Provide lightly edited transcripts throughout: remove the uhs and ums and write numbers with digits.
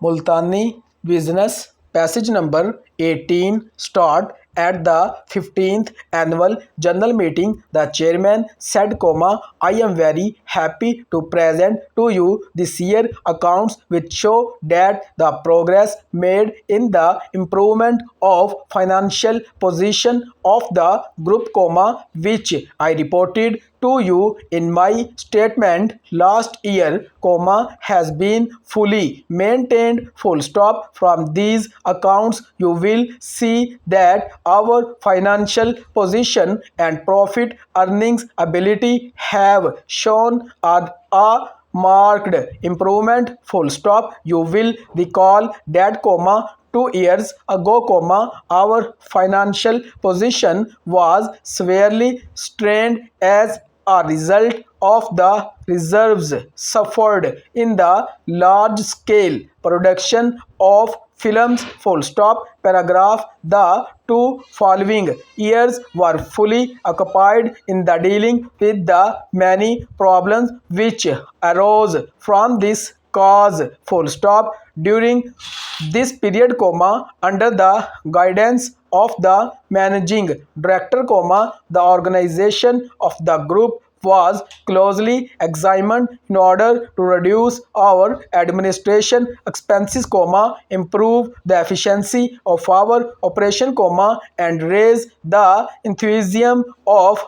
Multani Business Passage number 18 start at the 15th annual general meeting. The chairman said, I am very happy to present to you this year accounts which show that the progress made in the improvement of financial position of the group, which I reported to you in my statement last year, has been fully maintained, full stop. From these accounts you will see that our financial position and profit earnings ability have shown a marked improvement, full stop. You will recall that, 2 years ago, our financial position was severely strained as a result of the reserves suffered in the large scale production of films, full stop. Paragraph. The two following years were fully occupied in the dealing with the many problems which arose from this cause, full stop. During this period, under the guidance of the managing director, the organization of the group was closely examined in order to reduce our administration expenses, improve the efficiency of our operation, and raise the enthusiasm of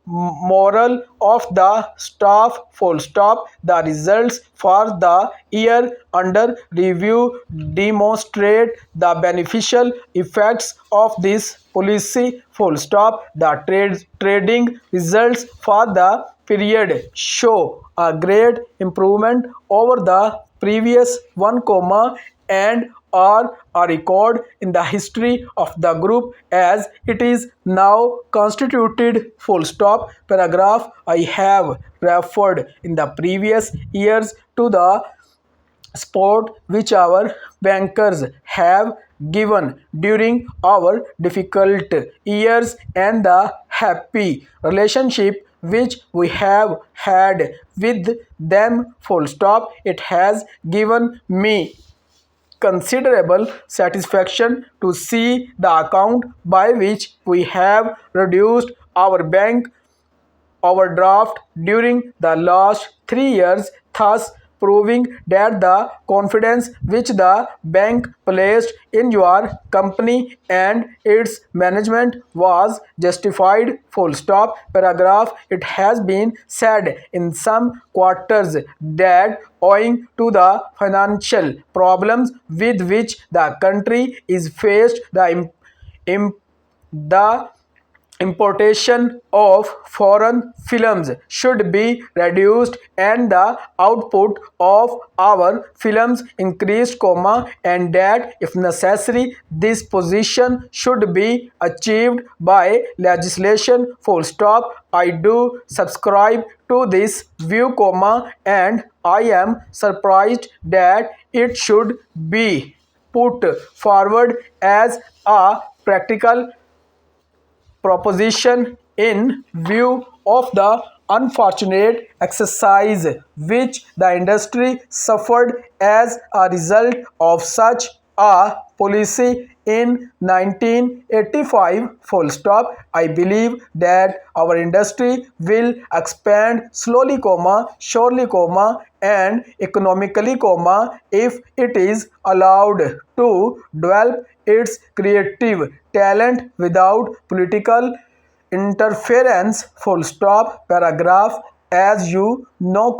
moral of the staff, full stop. The results for the year under review demonstrate the beneficial effects of this policy, full stop. The trading results for the period show a great improvement over the previous one, and are a record in the history of the group as it is now constituted, full stop. Paragraph. I have referred in the previous years to the support which our bankers have given during our difficult years and the happy relationship which we have had with them, full stop. It has given me considerable satisfaction to see the account by which we have reduced our bank overdraft during the last 3 years, thus proving that the confidence which the bank placed in your company and its management was justified, full stop. Paragraph. It has been said in some quarters that owing to the financial problems with which the country is faced, the importation of foreign films should be reduced and the output of our films increased, and that if necessary this position should be achieved by legislation, full stop. I do subscribe to this view, and I am surprised that it should be put forward as a practical proposition in view of the unfortunate exercise which the industry suffered as a result of such a policy in 1985, full stop. I believe that our industry will expand slowly, surely, and economically, if it is allowed to develop its creative talent without political interference, full stop. Paragraph. As you know,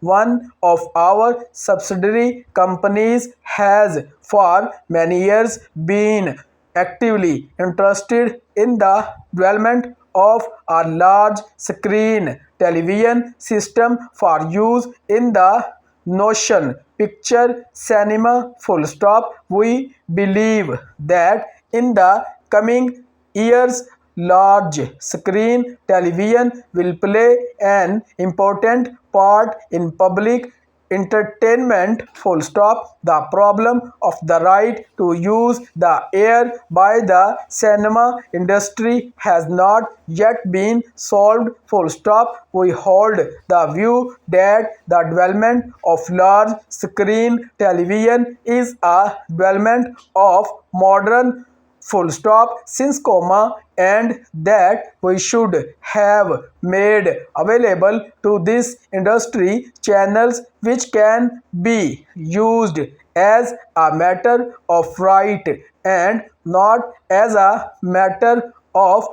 one of our subsidiary companies has for many years been actively interested in the development of a large screen television system for use in the notion picture cinema, full stop. We believe that in the coming years large screen television will play an important part in public entertainment, full stop. The problem of the right to use the air by the cinema industry has not yet been solved, full stop. We hold the view that the development of large screen television is a development of modern full stop since comma, and that we should have made available to this industry channels which can be used as a matter of right and not as a matter of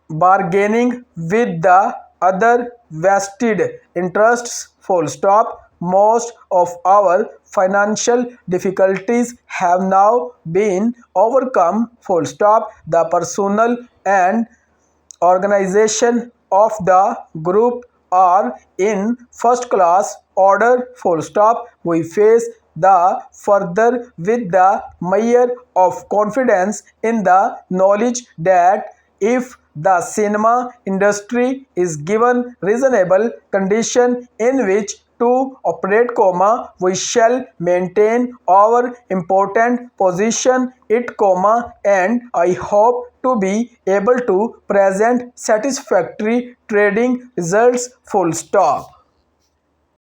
bargaining with the other vested interests, full stop. Most of our financial difficulties have now been overcome, full stop. The personal and organization of the group are in first class order, full stop. We face the further with the measure of confidence in the knowledge that if the cinema industry is given reasonable condition in which to operate, comma, we shall maintain our important position it, comma, and I hope to be able to present satisfactory trading results, full stop.